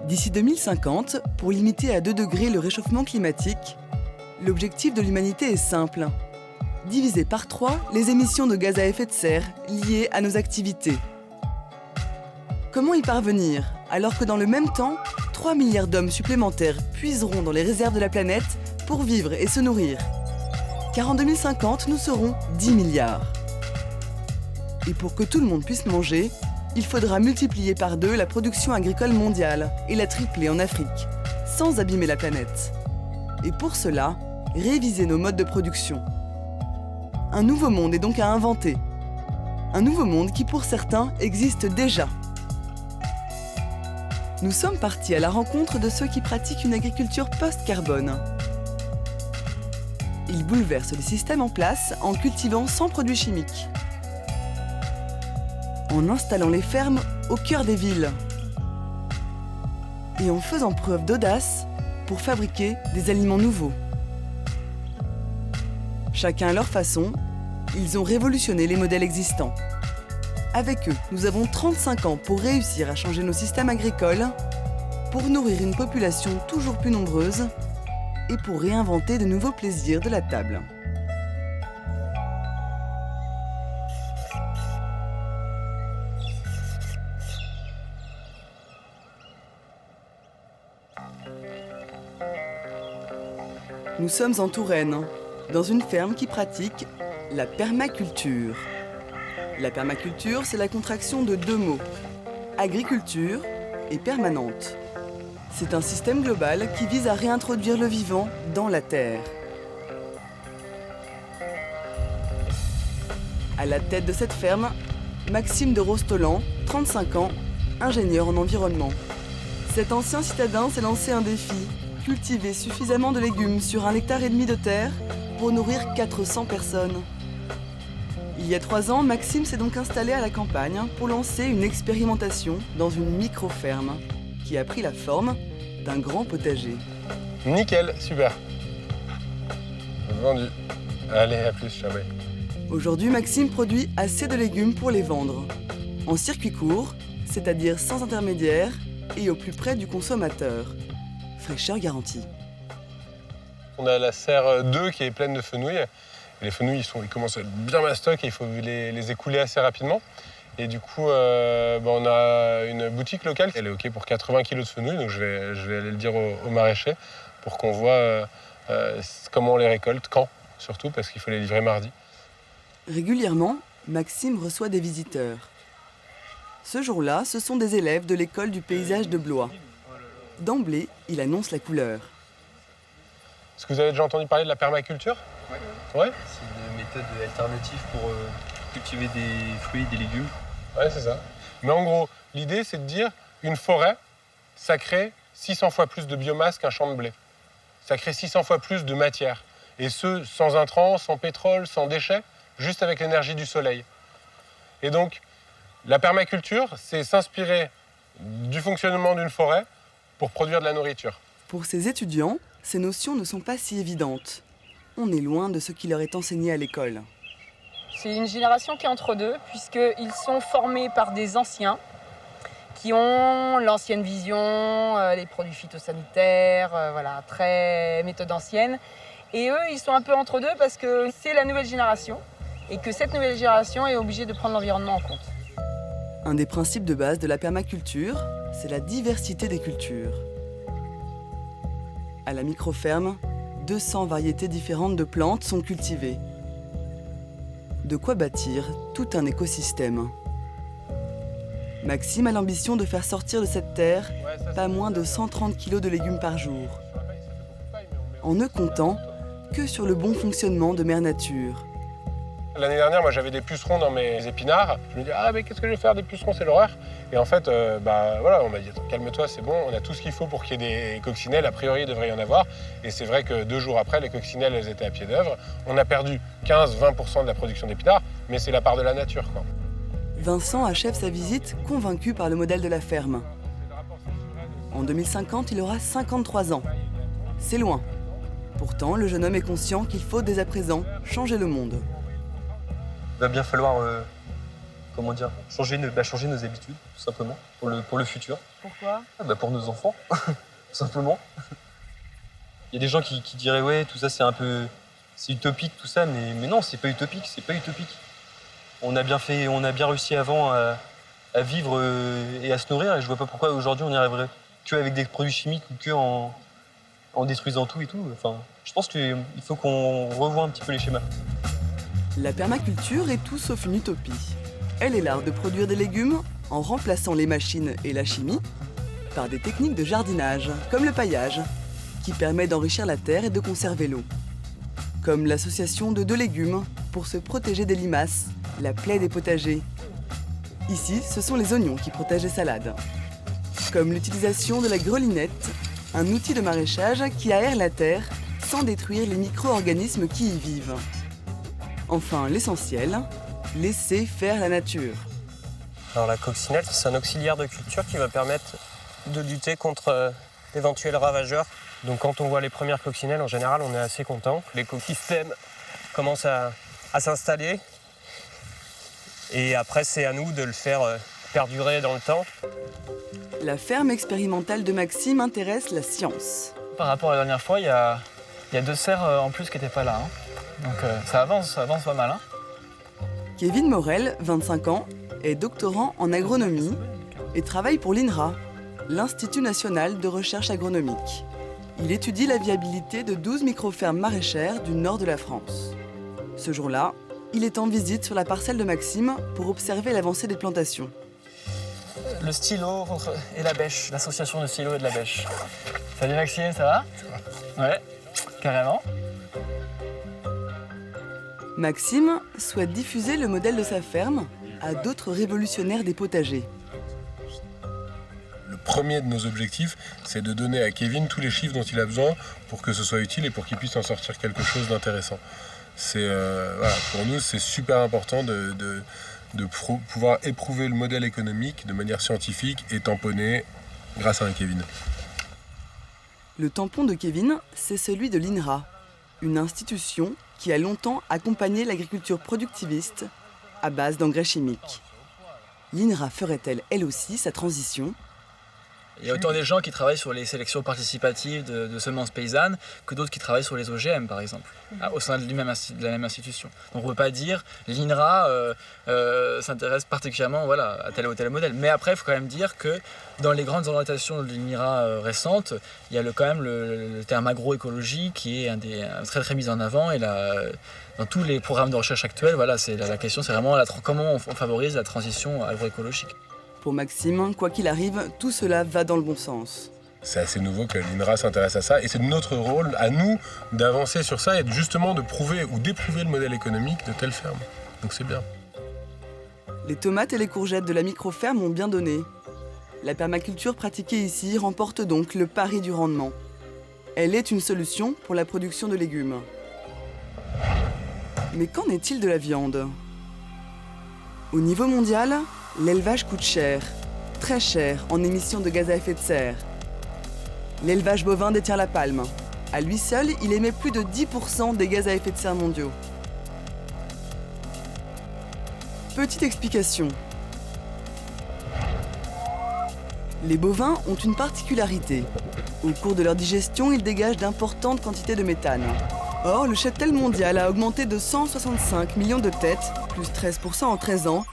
D'ici 2050, pour limiter à 2 degrés le réchauffement climatique, l'objectif de l'humanité est simple. Diviser par 3 les émissions de gaz à effet de serre liées à nos activités. Comment y parvenir alors que dans le même temps, 3 milliards d'hommes supplémentaires puiseront dans les réserves de la planète pour vivre et se nourrir? Car en 2050, nous serons 10 milliards. Et pour que tout le monde puisse manger, il faudra multiplier par 2 la production agricole mondiale et la tripler en Afrique, sans abîmer la planète. Et pour cela, réviser nos modes de production. Un nouveau monde est donc à inventer. Un nouveau monde qui, pour certains, existe déjà. Nous sommes partis à la rencontre de ceux qui pratiquent une agriculture post-carbone. Ils bouleversent les systèmes en place en cultivant sans produits chimiques, en installant les fermes au cœur des villes et en faisant preuve d'audace pour fabriquer des aliments nouveaux. Chacun à leur façon, ils ont révolutionné les modèles existants. Avec eux, nous avons 35 ans pour réussir à changer nos systèmes agricoles, pour nourrir une population toujours plus nombreuse et pour réinventer de nouveaux plaisirs de la table. Nous sommes en Touraine, dans une ferme qui pratique la permaculture. La permaculture, c'est la contraction de 2 mots, agriculture et permanente. C'est un système global qui vise à réintroduire le vivant dans la terre. À la tête de cette ferme, Maxime de Rostolan, 35 ans, ingénieur en environnement. Cet ancien citadin s'est lancé un défi, cultiver suffisamment de légumes sur 1,5 hectare de terre pour nourrir 400 personnes. Il y a 3 ans, Maxime s'est donc installé à la campagne pour lancer une expérimentation dans une micro-ferme qui a pris la forme d'un grand potager. Nickel, super. Vendu. Allez, à plus, ciao. Aujourd'hui, Maxime produit assez de légumes pour les vendre. En circuit court, c'est-à-dire sans intermédiaire et au plus près du consommateur. Fraîcheur garantie. On a la serre 2 qui est pleine de fenouilles. Et les fenouilles, ils commencent à être bien mastoc et il faut les écouler assez rapidement. Et du coup, on a une boutique locale. Elle est OK pour 80 kg de fenouilles, donc je vais aller le dire aux maraîchers pour qu'on voit comment on les récolte, quand surtout, parce qu'il faut les livrer mardi. Régulièrement, Maxime reçoit des visiteurs. Ce jour-là, ce sont des élèves de l'école du paysage de Blois. D'emblée, il annonce la couleur. Est-ce que vous avez déjà entendu parler de la permaculture ? Ouais. C'est une méthode alternative pour cultiver des fruits et des légumes. Ouais, c'est ça. Mais en gros, l'idée, c'est de dire une forêt, ça crée 600 fois plus de biomasse qu'un champ de blé. Ça crée 600 fois plus de matière. Et ce, sans intrants, sans pétrole, sans déchets, juste avec l'énergie du soleil. Et donc, la permaculture, c'est s'inspirer du fonctionnement d'une forêt pour produire de la nourriture. Pour ces étudiants, ces notions ne sont pas si évidentes. On est loin de ce qui leur est enseigné à l'école. C'est une génération qui est entre deux, puisqu'ils sont formés par des anciens qui ont l'ancienne vision, les produits phytosanitaires, très méthode ancienne. Et eux, ils sont un peu entre deux parce que c'est la nouvelle génération et que cette nouvelle génération est obligée de prendre l'environnement en compte. Un des principes de base de la permaculture, c'est la diversité des cultures. À la micro-ferme, 200 variétés différentes de plantes sont cultivées. De quoi bâtir tout un écosystème. Maxime a l'ambition de faire sortir de cette terre pas moins de 130 kg de légumes par jour, en ne comptant que sur le bon fonctionnement de Mère Nature. L'année dernière, moi, j'avais des pucerons dans mes épinards. Je me dis, mais qu'est-ce que je vais faire des pucerons, c'est l'horreur. Et en fait, on m'a dit, calme-toi, c'est bon, on a tout ce qu'il faut pour qu'il y ait des coccinelles. A priori, il devrait y en avoir. Et c'est vrai que 2 jours après, les coccinelles, elles étaient à pied d'œuvre. On a perdu 15-20% de la production d'épinards, mais c'est la part de la nature, quoi. Vincent achève sa visite convaincu par le modèle de la ferme. En 2050, il aura 53 ans. C'est loin. Pourtant, le jeune homme est conscient qu'il faut dès à présent changer le monde. Il va bien falloir comment dire, changer nos habitudes, tout simplement, pour le futur. Pourquoi? Pour nos enfants, tout simplement. Il y a des gens qui diraient ouais, tout ça c'est utopique tout ça, mais non, c'est pas utopique. On a bien réussi avant à vivre et à se nourrir, et je vois pas pourquoi aujourd'hui on y arriverait que avec des produits chimiques ou que en détruisant tout et tout. Enfin, je pense qu'il faut qu'on revoie un petit peu les schémas. La permaculture est tout sauf une utopie. Elle est l'art de produire des légumes en remplaçant les machines et la chimie par des techniques de jardinage, comme le paillage, qui permet d'enrichir la terre et de conserver l'eau. Comme l'association de 2 légumes pour se protéger des limaces, la plaie des potagers. Ici, ce sont les oignons qui protègent les salades. Comme l'utilisation de la grelinette, un outil de maraîchage qui aère la terre sans détruire les micro-organismes qui y vivent. Enfin, l'essentiel, laisser faire la nature. Alors la coccinelle, c'est un auxiliaire de culture qui va permettre de lutter contre d'éventuels ravageurs. Donc quand on voit les premières coccinelles, en général, on est assez content. L'écosystème commence à s'installer. Et après, c'est à nous de le faire perdurer dans le temps. La ferme expérimentale de Maxime intéresse la science. Par rapport à la dernière fois, il y a 2 cerfs en plus qui n'étaient pas là. Donc ça avance pas mal. Kevin Morel, 25 ans, est doctorant en agronomie et travaille pour l'INRA, l'Institut national de recherche agronomique. Il étudie la viabilité de 12 micro-fermes maraîchères du nord de la France. Ce jour-là, il est en visite sur la parcelle de Maxime pour observer l'avancée des plantations. Le stylo et la bêche, l'association de stylo et de la bêche. Salut Maxime, ça va? Ouais, carrément. Maxime souhaite diffuser le modèle de sa ferme à d'autres révolutionnaires des potagers. Le premier de nos objectifs, c'est de donner à Kevin tous les chiffres dont il a besoin pour que ce soit utile et pour qu'il puisse en sortir quelque chose d'intéressant. Pour nous, c'est super important de pouvoir éprouver le modèle économique de manière scientifique et tamponné grâce à un Kevin. Le tampon de Kevin, c'est celui de l'INRA, une institution qui a longtemps accompagné l'agriculture productiviste à base d'engrais chimiques. L'INRA ferait-elle, elle aussi, sa transition ? Il y a autant des gens qui travaillent sur les sélections participatives de semences paysannes que d'autres qui travaillent sur les OGM, par exemple, au sein de la même institution. Donc on ne peut pas dire l'INRA s'intéresse particulièrement à tel ou tel modèle. Mais après, il faut quand même dire que dans les grandes orientations de l'INRA récentes, il y a quand même le terme agroécologie qui est très très mis en avant. Et dans tous les programmes de recherche actuels, la question c'est vraiment comment on favorise la transition agroécologique. Pour Maxime, quoi qu'il arrive, tout cela va dans le bon sens. C'est assez nouveau que l'INRA s'intéresse à ça et c'est notre rôle, à nous, d'avancer sur ça et justement de prouver ou d'éprouver le modèle économique de telle ferme. Donc c'est bien. Les tomates et les courgettes de la micro-ferme ont bien donné. La permaculture pratiquée ici remporte donc le pari du rendement. Elle est une solution pour la production de légumes. Mais qu'en est-il de la viande ? Au niveau mondial, l'élevage coûte cher, très cher en émissions de gaz à effet de serre. L'élevage bovin détient la palme. À lui seul, il émet plus de 10% des gaz à effet de serre mondiaux. Petite explication. Les bovins ont une particularité. Au cours de leur digestion, ils dégagent d'importantes quantités de méthane. Or, le cheptel mondial a augmenté de 165 millions de têtes, plus 13% en 13 ans,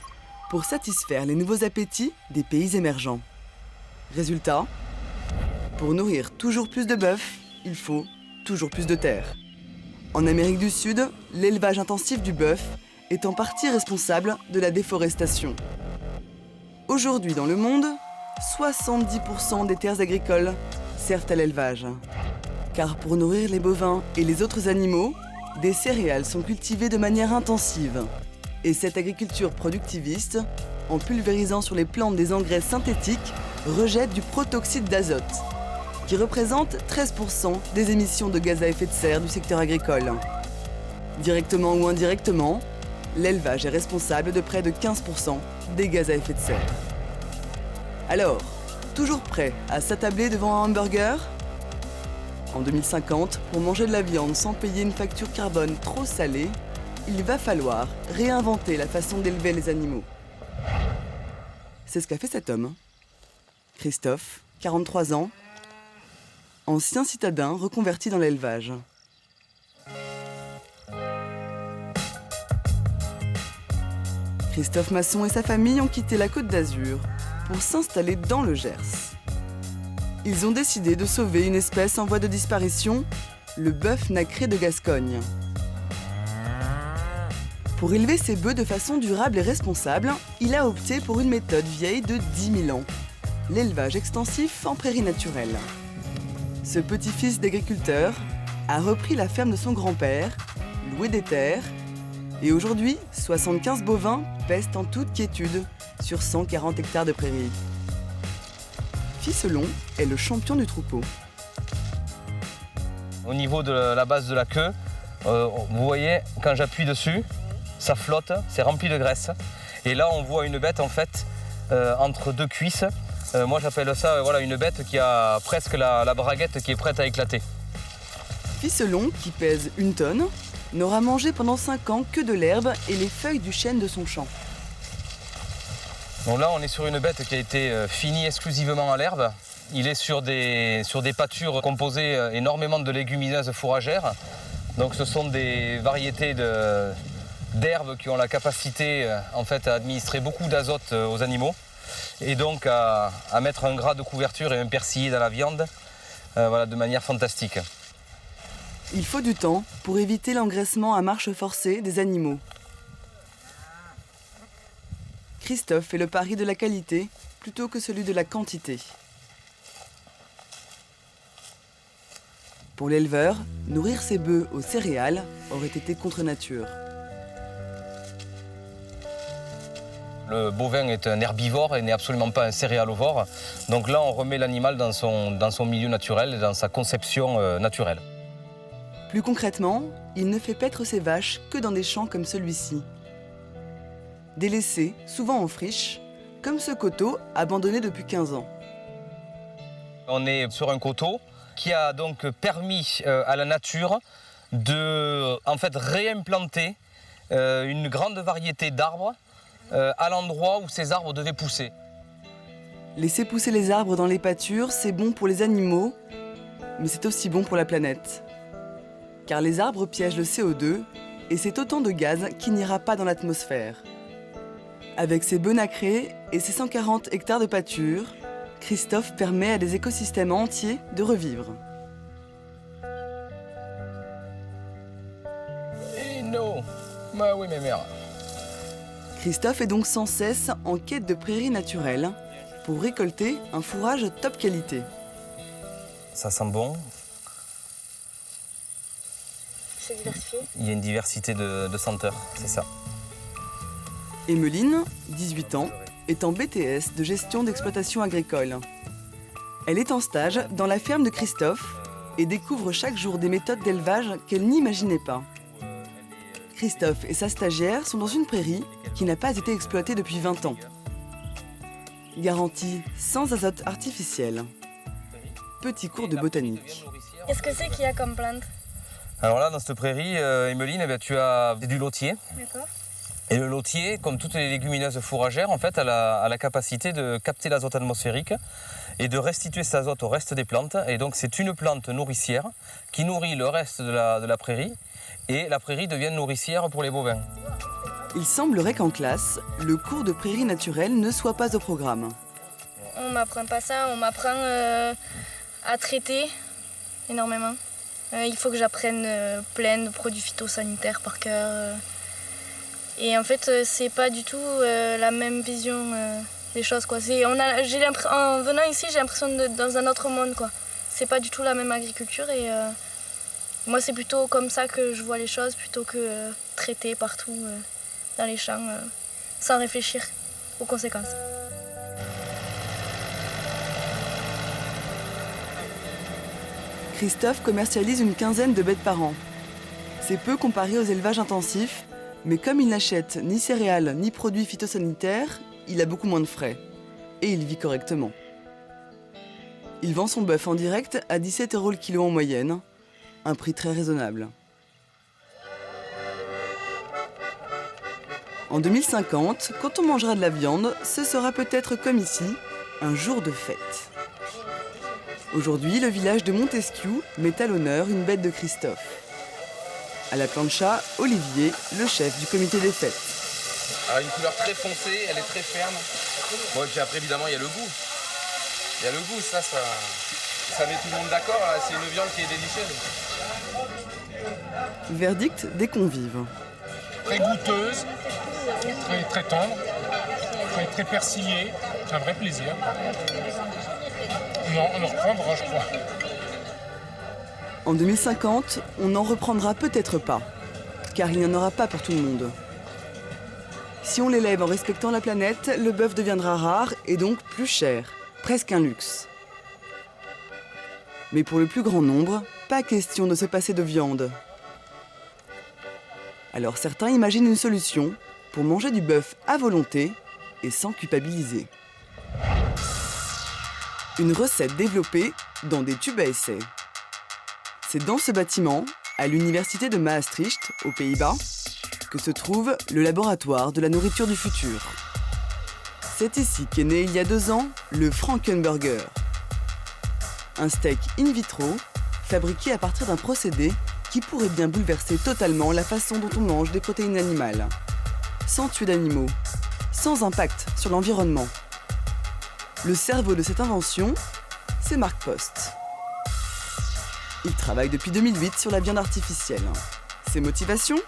pour satisfaire les nouveaux appétits des pays émergents. Résultat, pour nourrir toujours plus de bœuf, il faut toujours plus de terre. En Amérique du Sud, l'élevage intensif du bœuf est en partie responsable de la déforestation. Aujourd'hui dans le monde, 70% des terres agricoles servent à l'élevage. Car pour nourrir les bovins et les autres animaux, des céréales sont cultivées de manière intensive. Et cette agriculture productiviste, en pulvérisant sur les plantes des engrais synthétiques, rejette du protoxyde d'azote, qui représente 13% des émissions de gaz à effet de serre du secteur agricole. Directement ou indirectement, l'élevage est responsable de près de 15% des gaz à effet de serre. Alors, toujours prêt à s'attabler devant un hamburger ? En 2050, pour manger de la viande sans payer une facture carbone trop salée, il va falloir réinventer la façon d'élever les animaux. c'est ce qu'a fait cet homme. Christophe, 43 ans, ancien citadin reconverti dans l'élevage. Christophe Masson et sa famille ont quitté la Côte d'Azur pour s'installer dans le Gers. Ils ont décidé de sauver une espèce en voie de disparition, le bœuf nacré de Gascogne. Pour élever ses bœufs de façon durable et responsable, il a opté pour une méthode vieille de 10 000 ans, l'élevage extensif en prairie naturelle. Ce petit-fils d'agriculteur a repris la ferme de son grand-père, loué des terres, et aujourd'hui, 75 bovins pèsent en toute quiétude sur 140 hectares de prairie. Ficelon est le champion du troupeau. Au niveau de la base de la queue, vous voyez, quand j'appuie dessus, ça flotte, c'est rempli de graisse. Et là, on voit une bête en fait entre deux cuisses. Moi, j'appelle ça une bête qui a presque la braguette qui est prête à éclater. Ficelon, qui pèse 1 tonne, n'aura mangé pendant 5 ans que de l'herbe et les feuilles du chêne de son champ. Donc là, on est sur une bête qui a été finie exclusivement à l'herbe. Il est sur des pâtures composées énormément de légumineuses fourragères. Donc ce sont des variétés d'herbes qui ont la capacité en fait, à administrer beaucoup d'azote aux animaux et donc à mettre un gras de couverture et un persillé dans la viande de manière fantastique. Il faut du temps pour éviter l'engraissement à marche forcée des animaux. Christophe fait le pari de la qualité plutôt que celui de la quantité. Pour l'éleveur, nourrir ses bœufs aux céréales aurait été contre nature. Le bovin est un herbivore et n'est absolument pas un céréalovore. Donc là, on remet l'animal dans son milieu naturel et dans sa conception naturelle. Plus concrètement, il ne fait paître ses vaches que dans des champs comme celui-ci. Délaissés, souvent en friche, comme ce coteau abandonné depuis 15 ans. On est sur un coteau qui a donc permis à la nature de réimplanter une grande variété d'arbres à l'endroit où ces arbres devaient pousser. Laisser pousser les arbres dans les pâtures, c'est bon pour les animaux, mais c'est aussi bon pour la planète. Car les arbres piègent le CO2 et c'est autant de gaz qui n'ira pas dans l'atmosphère. Avec ses bœufs nacrés et ses 140 hectares de pâture, Christophe permet à des écosystèmes entiers de revivre. Et non, bah oui, mes mères. Christophe est donc sans cesse en quête de prairies naturelles pour récolter un fourrage top qualité. Ça sent bon. C'est diversifié. Il y a une diversité de senteurs, c'est ça. Emmeline, 18 ans, est en BTS de gestion d'exploitation agricole. Elle est en stage dans la ferme de Christophe et découvre chaque jour des méthodes d'élevage qu'elle n'imaginait pas. Christophe et sa stagiaire sont dans une prairie qui n'a pas été exploitée depuis 20 ans. Garantie sans azote artificiel. Petit cours de botanique. Qu'est-ce que c'est qu'il y a comme plante? Alors là, dans cette prairie, Emmeline, tu as du lotier. D'accord. Et le lotier, comme toutes les légumineuses fourragères, en fait, a la capacité de capter l'azote atmosphérique et de restituer cet azote au reste des plantes. Et donc, c'est une plante nourricière qui nourrit le reste de la prairie. Et la prairie devient nourricière pour les bovins. Il semblerait qu'en classe, le cours de prairie naturelle ne soit pas au programme. On m'apprend pas ça, on m'apprend à traiter énormément. Il faut que j'apprenne plein de produits phytosanitaires par cœur. Et en fait, c'est pas du tout la même vision des choses, quoi. En venant ici, j'ai l'impression d'être dans un autre monde, quoi. C'est pas du tout la même agriculture et moi, c'est plutôt comme ça que je vois les choses, plutôt que traiter partout dans les champs sans réfléchir aux conséquences. Christophe commercialise une quinzaine de bêtes par an. C'est peu comparé aux élevages intensifs, mais comme il n'achète ni céréales ni produits phytosanitaires, il a beaucoup moins de frais. Et il vit correctement. Il vend son bœuf en direct à 17 € le kilo en moyenne, un prix très raisonnable. En 2050, quand on mangera de la viande, ce sera peut-être comme ici, un jour de fête. Aujourd'hui, le village de Montesquiou met à l'honneur une bête de Christophe. À la plancha, Olivier, le chef du comité des fêtes. Alors, une couleur très foncée, elle est très ferme. Bon, et puis après, évidemment, il y a le goût. Il y a le goût, ça met tout le monde d'accord. C'est une viande qui est délicieuse. Verdict des convives. Très goûteuse, très tendre, très persillée. C'est un vrai plaisir. On en reprendra, je crois. En 2050, on n'en reprendra peut-être pas, car il n'y en aura pas pour tout le monde. Si on l'élève en respectant la planète, le bœuf deviendra rare et donc plus cher, presque un luxe. Mais pour le plus grand nombre, pas question de se passer de viande. Alors certains imaginent une solution pour manger du bœuf à volonté et sans culpabiliser. Une recette développée dans des tubes à essai. C'est dans ce bâtiment, à l'université de Maastricht, aux Pays-Bas, que se trouve le laboratoire de la nourriture du futur. C'est ici qu'est né il y a 2 ans le Frankenburger. Un steak in vitro, fabriqué à partir d'un procédé qui pourrait bien bouleverser totalement la façon dont on mange des protéines animales. Sans tuer d'animaux, sans impact sur l'environnement. Le cerveau de cette invention, c'est Mark Post. Il travaille depuis 2008 sur la viande artificielle. Ses motivations ?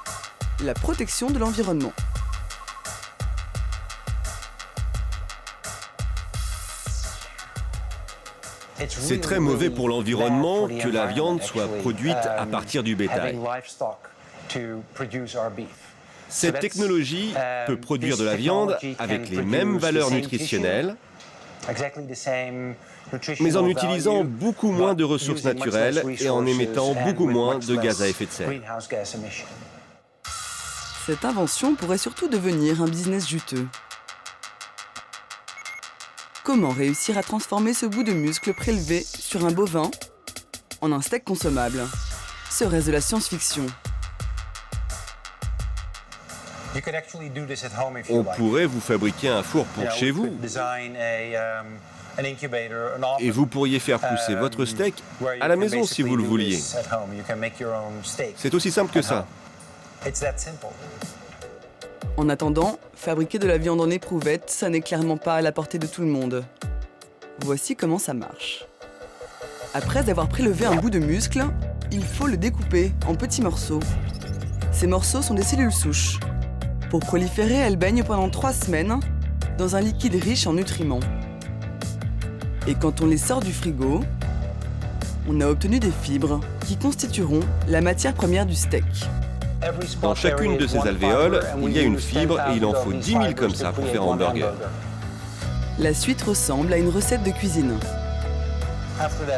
La protection de l'environnement. C'est très mauvais pour l'environnement que la viande soit produite à partir du bétail. Cette technologie peut produire de la viande avec les mêmes valeurs nutritionnelles, mais en utilisant beaucoup moins de ressources naturelles et en émettant beaucoup moins de gaz à effet de serre. Cette invention pourrait surtout devenir un business juteux. Comment réussir à transformer ce bout de muscle prélevé sur un bovin en un steak consommable? Serait-ce de la science-fiction? On pourrait vous fabriquer un four pour chez vous et vous pourriez faire pousser votre steak à la maison si vous le vouliez. C'est aussi simple que ça. En attendant, fabriquer de la viande en éprouvette, ça n'est clairement pas à la portée de tout le monde. Voici comment ça marche. Après avoir prélevé un bout de muscle, il faut le découper en petits morceaux. Ces morceaux sont des cellules souches. Pour proliférer, elles baignent pendant 3 semaines dans un liquide riche en nutriments. Et quand on les sort du frigo, on a obtenu des fibres qui constitueront la matière première du steak. Dans chacune de ces alvéoles, il y a une fibre et il en faut 10 000 comme ça pour faire un hamburger. La suite ressemble à une recette de cuisine.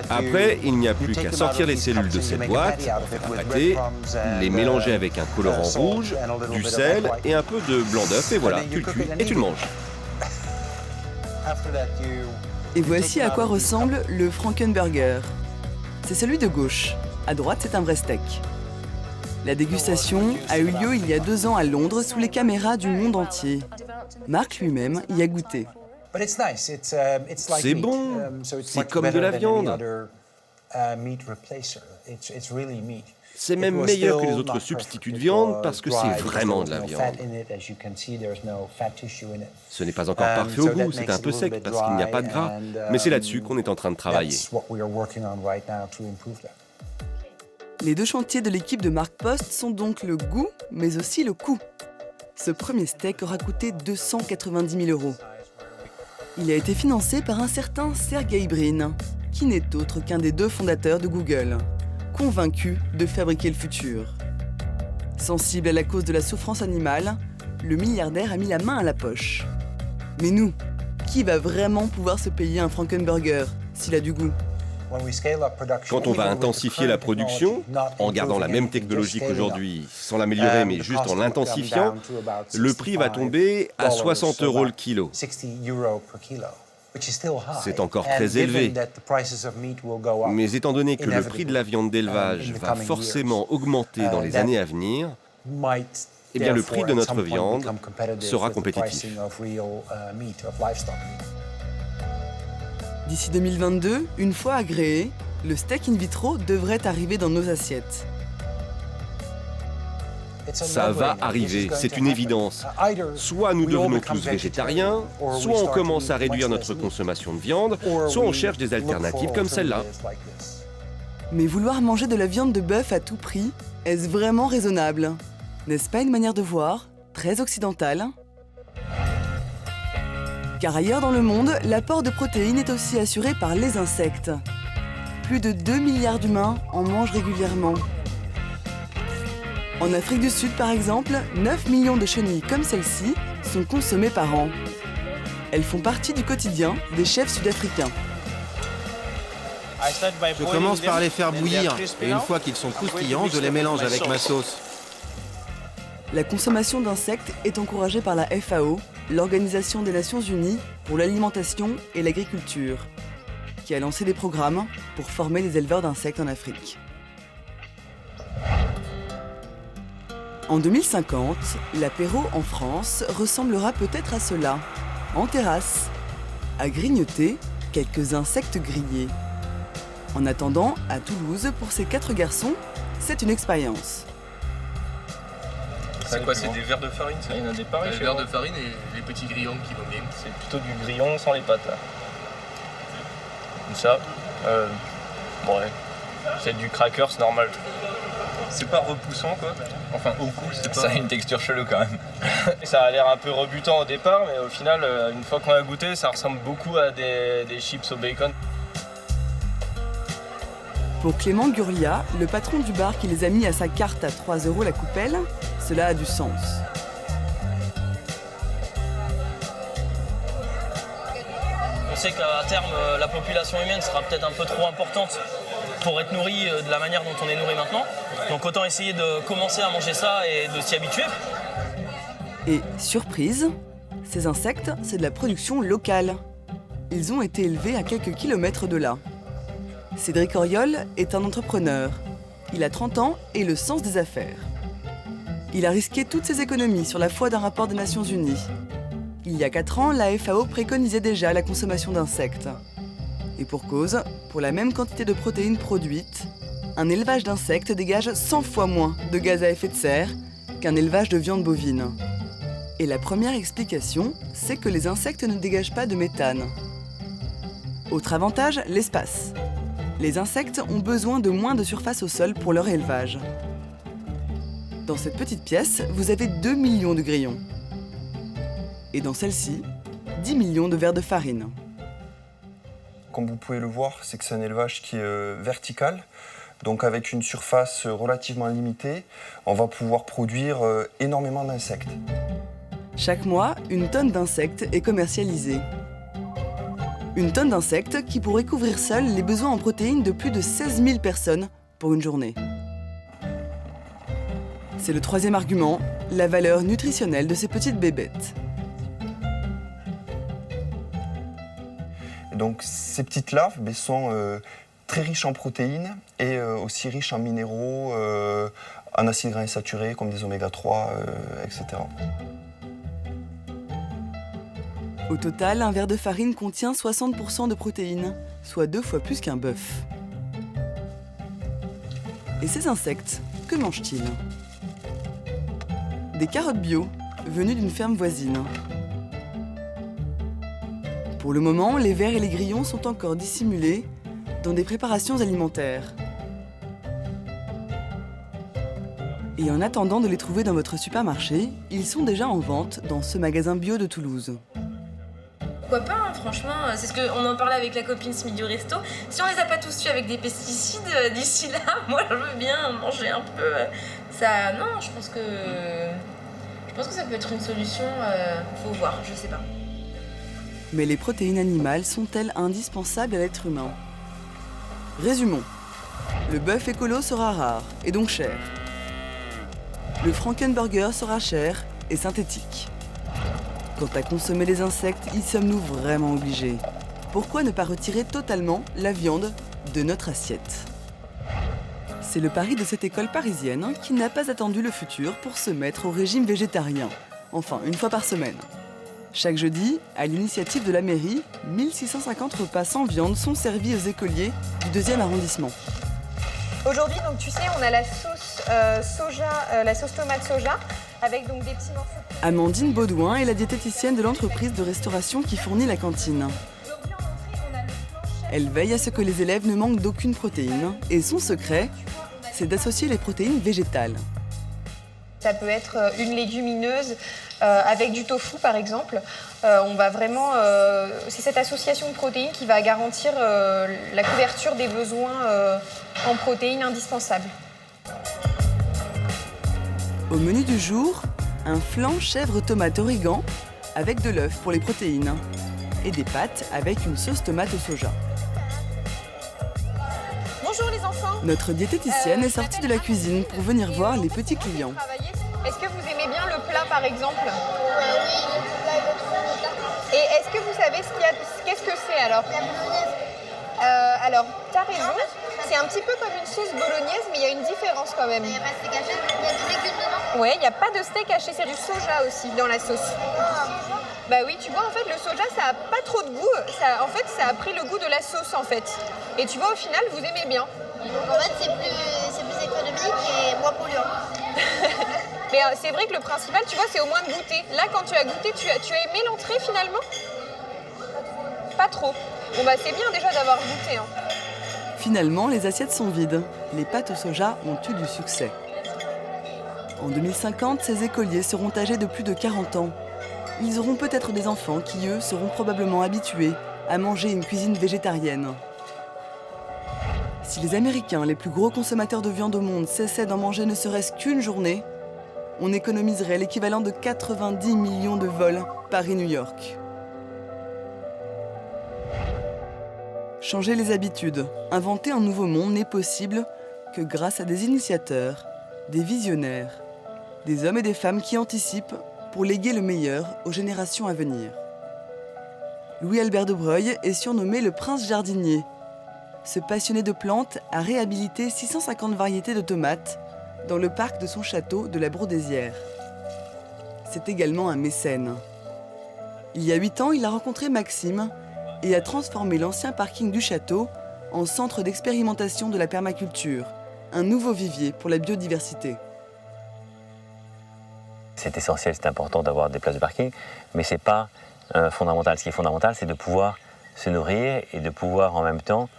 Après, il n'y a plus qu'à sortir les cellules de cette boîte, faire pâter, les mélanger avec un colorant rouge, du sel et un peu de blanc d'œuf, et voilà, tu le cuis et tu le manges. Et voici à quoi ressemble le Frankenburger. C'est celui de gauche. À droite, c'est un vrai steak. La dégustation a eu lieu il y a 2 ans à Londres sous les caméras du monde entier. Marc lui-même y a goûté. C'est bon, c'est comme de la viande. C'est même meilleur que les autres substituts de viande parce que c'est vraiment de la viande. Ce n'est pas encore parfait au goût, c'est un peu sec parce qu'il n'y a pas de gras, mais c'est là-dessus qu'on est en train de travailler. Les 2 chantiers de l'équipe de Mark Post sont donc le goût, mais aussi le coût. Ce premier steak aura coûté 290 000 €. Il a été financé par un certain Sergey Brin, qui n'est autre qu'un des 2 fondateurs de Google, convaincu de fabriquer le futur. Sensible à la cause de la souffrance animale, le milliardaire a mis la main à la poche. Mais nous, qui va vraiment pouvoir se payer un Frankenburger s'il a du goût ? Quand on va intensifier la production, en gardant la même technologie qu'aujourd'hui, sans l'améliorer mais juste en l'intensifiant, le prix va tomber à 60 € le kilo. C'est encore très élevé. Mais étant donné que le prix de la viande d'élevage va forcément augmenter dans les années à venir, eh bien le prix de notre viande sera compétitif. D'ici 2022, une fois agréé, le steak in vitro devrait arriver dans nos assiettes. Ça va arriver, c'est une évidence. Soit nous devenons tous végétariens, soit on commence à réduire notre consommation de viande, soit on cherche des alternatives comme celle-là. Mais vouloir manger de la viande de bœuf à tout prix, est-ce vraiment raisonnable? N'est-ce pas une manière de voir très occidentale? Car ailleurs dans le monde, l'apport de protéines est aussi assuré par les insectes. Plus de 2 milliards d'humains en mangent régulièrement. En Afrique du Sud, par exemple, 9 millions de chenilles comme celle-ci sont consommées par an. Elles font partie du quotidien des chefs sud-africains. Je commence par les faire bouillir, et une fois qu'ils sont croustillants, je les mélange avec ma sauce. La consommation d'insectes est encouragée par la FAO, l'Organisation des Nations Unies pour l'alimentation et l'agriculture, qui a lancé des programmes pour former les éleveurs d'insectes en Afrique. En 2050, l'apéro en France ressemblera peut-être à cela, en terrasse, à grignoter quelques insectes grillés. En attendant, à Toulouse, pour ces 4 garçons, c'est une expérience. C'est quoi, c'est des verres de farine, ça? Il y en a des pareils. Les verres de farine et les petits grillons qui vont bien. C'est plutôt du grillon sans les pâtes, là. Comme ça. Ouais. C'est du crackers normal. C'est pas repoussant, quoi. Enfin, au goût, c'est pas... Ça a une texture chelou quand même. Ça a l'air un peu rebutant au départ, mais au final, une fois qu'on a goûté, ça ressemble beaucoup à des chips au bacon. Pour Clément Gurlia, le patron du bar qui les a mis à sa carte à 3 € la coupelle, cela a du sens. On sait qu'à terme, la population humaine sera peut-être un peu trop importante pour être nourrie de la manière dont on est nourri maintenant. Donc autant essayer de commencer à manger ça et de s'y habituer. Et surprise, ces insectes, c'est de la production locale. Ils ont été élevés à quelques kilomètres de là. Cédric Auriol est un entrepreneur. Il a 30 ans et le sens des affaires. Il a risqué toutes ses économies sur la foi d'un rapport des Nations Unies. Il y a 4 ans, la FAO préconisait déjà la consommation d'insectes. Et pour cause, pour la même quantité de protéines produites, un élevage d'insectes dégage 100 fois moins de gaz à effet de serre qu'un élevage de viande bovine. Et la première explication, c'est que les insectes ne dégagent pas de méthane. Autre avantage, l'espace. Les insectes ont besoin de moins de surface au sol pour leur élevage. Dans cette petite pièce, vous avez 2 millions de grillons. Et dans celle-ci, 10 millions de verres de farine. Comme vous pouvez le voir, c'est que c'est un élevage qui est vertical. Donc avec une surface relativement limitée, on va pouvoir produire énormément d'insectes. Chaque mois, une tonne d'insectes est commercialisée. Une tonne d'insectes qui pourrait couvrir seule les besoins en protéines de plus de 16 000 personnes pour une journée. C'est le 3e argument, la valeur nutritionnelle de ces petites bébêtes. Donc ces petites larves sont très riches en protéines et aussi riches en minéraux, en acides gras insaturés comme des oméga 3, etc. Au total, un verre de farine contient 60% de protéines, soit 2 fois plus qu'un bœuf. Et ces insectes, que mangent-ils? Des carottes bio, venues d'une ferme voisine. Pour le moment, les vers et les grillons sont encore dissimulés dans des préparations alimentaires. Et en attendant de les trouver dans votre supermarché, ils sont déjà en vente dans ce magasin bio de Toulouse. Pourquoi pas, hein, franchement, c'est ce qu'on en parlait avec la copine ce midi du resto. Si on les a pas tous tués avec des pesticides d'ici là, moi je veux bien manger un peu. Ça, non, je pense que ça peut être une solution. Faut voir, je sais pas. Mais les protéines animales sont-elles indispensables à l'être humain? Résumons. Le bœuf écolo sera rare et donc cher. Le Frankenburger sera cher et synthétique. Quant à consommer les insectes, y sommes-nous vraiment obligés? Pourquoi ne pas retirer totalement la viande de notre assiette? C'est le pari de cette école parisienne qui n'a pas attendu le futur pour se mettre au régime végétarien. Enfin, une fois par semaine. Chaque jeudi, à l'initiative de la mairie, 1650 repas sans viande sont servis aux écoliers du 2e arrondissement. Aujourd'hui, donc tu sais, on a la sauce soja, la sauce tomate soja, avec donc des petits morceaux. Amandine Baudouin est la diététicienne de l'entreprise de restauration qui fournit la cantine. Elle veille à ce que les élèves ne manquent d'aucune protéine. Et son secret, c'est d'associer les protéines végétales. Ça peut être une légumineuse avec du tofu, par exemple. On va vraiment, c'est cette association de protéines qui va garantir la couverture des besoins en protéines indispensables. Au menu du jour, un flan chèvre tomate origan avec de l'œuf pour les protéines et des pâtes avec une sauce tomate au soja. Bonjour les enfants. Notre diététicienne est sortie de la cuisine pour venir voir les petits clients. Est-ce que vous aimez bien le plat, par exemple? Oui, le plat est trop le plat. Et est-ce que vous savez qu'est-ce que c'est alors? La bolognaise. Alors, t'as raison. C'est un petit peu comme une sauce bolognaise, mais il y a une différence quand même. Il n'y a pas de steak haché, il y a des légumes dedans. Ouais, il n'y a pas de steak haché, c'est du soja aussi dans la sauce. Bah oui, tu vois, en fait, le soja, ça a pas trop de goût. Ça a pris le goût de la sauce, en fait. Et tu vois, au final, vous aimez bien. Donc en fait, c'est plus économique et moins polluant. Mais c'est vrai que le principal, tu vois, c'est au moins de goûter. Là, quand tu as goûté, tu as aimé l'entrée finalement? Pas trop. Bon bah c'est bien déjà d'avoir goûté. Hein. Finalement, les assiettes sont vides. Les pâtes au soja ont eu du succès. En 2050, ces écoliers seront âgés de plus de 40 ans. Ils auront peut-être des enfants qui, eux, seront probablement habitués à manger une cuisine végétarienne. Si les Américains, les plus gros consommateurs de viande au monde, cessaient d'en manger ne serait-ce qu'une journée, on économiserait l'équivalent de 90 millions de vols Paris-New York. Changer les habitudes, inventer un nouveau monde n'est possible que grâce à des initiateurs, des visionnaires, des hommes et des femmes qui anticipent pour léguer le meilleur aux générations à venir. Louis-Albert de Breuil est surnommé le prince jardinier. Ce passionné de plantes a réhabilité 650 variétés de tomates dans le parc de son château de la Brodésière. C'est également un mécène. Il y a 8 ans, il a rencontré Maxime et a transformé l'ancien parking du château en centre d'expérimentation de la permaculture, un nouveau vivier pour la biodiversité. C'est essentiel, c'est important d'avoir des places de parking, mais ce n'est pas fondamental. Ce qui est fondamental, c'est de pouvoir se nourrir et de pouvoir en même temps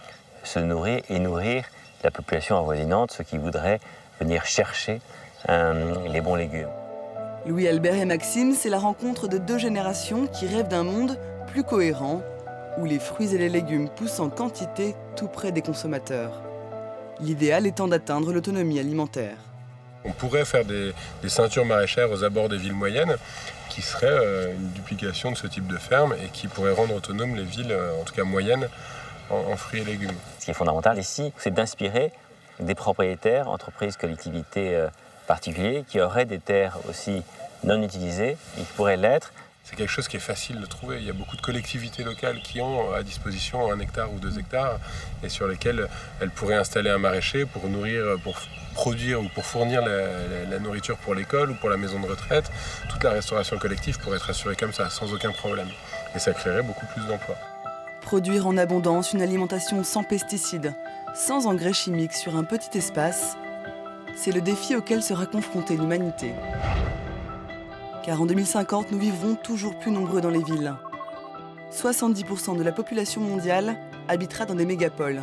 se nourrir et nourrir la population avoisinante, ceux qui voudraient venir chercher les bons légumes. Louis-Albert et Maxime, c'est la rencontre de 2 générations qui rêvent d'un monde plus cohérent, où les fruits et les légumes poussent en quantité tout près des consommateurs. L'idéal étant d'atteindre l'autonomie alimentaire. On pourrait faire des ceintures maraîchères aux abords des villes moyennes qui seraient une duplication de ce type de ferme et qui pourraient rendre autonomes les villes, en tout cas moyennes, en fruits et légumes. Ce qui est fondamental ici, c'est d'inspirer des propriétaires, entreprises, collectivités particuliers qui auraient des terres aussi non utilisées et qui pourraient l'être. C'est quelque chose qui est facile de trouver. Il y a beaucoup de collectivités locales qui ont à disposition 1 hectare ou 2 hectares et sur lesquels elles pourraient installer un maraîcher pour nourrir, pour produire ou pour fournir la nourriture pour l'école ou pour la maison de retraite. Toute la restauration collective pourrait être assurée comme ça, sans aucun problème. Et ça créerait beaucoup plus d'emplois. Produire en abondance une alimentation sans pesticides, sans engrais chimiques sur un petit espace, c'est le défi auquel sera confrontée l'humanité. Car en 2050, nous vivrons toujours plus nombreux dans les villes. 70% de la population mondiale habitera dans des mégapoles.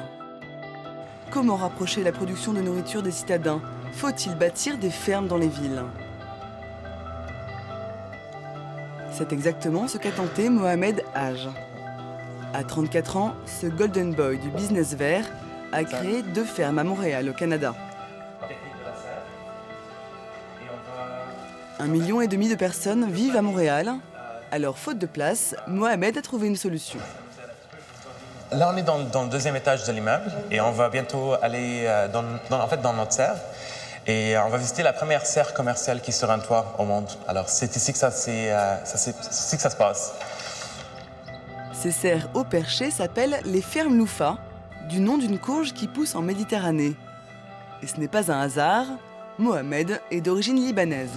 Comment rapprocher la production de nourriture des citadins? Faut-il bâtir des fermes dans les villes? C'est exactement ce qu'a tenté Mohamed Haj. À 34 ans, ce golden boy du business vert a créé 2 fermes à Montréal, au Canada. 1,5 million de personnes vivent à Montréal. Alors, faute de place, Mohamed a trouvé une solution. Là, on est dans le 2e étage de l'immeuble et on va bientôt aller dans notre serre. Et on va visiter la première serre commerciale qui est sur un toit au monde. Alors, c'est ici que ça se passe. Ces serres haut perchées s'appellent les fermes Loufa, du nom d'une courge qui pousse en Méditerranée. Et ce n'est pas un hasard, Mohamed est d'origine libanaise.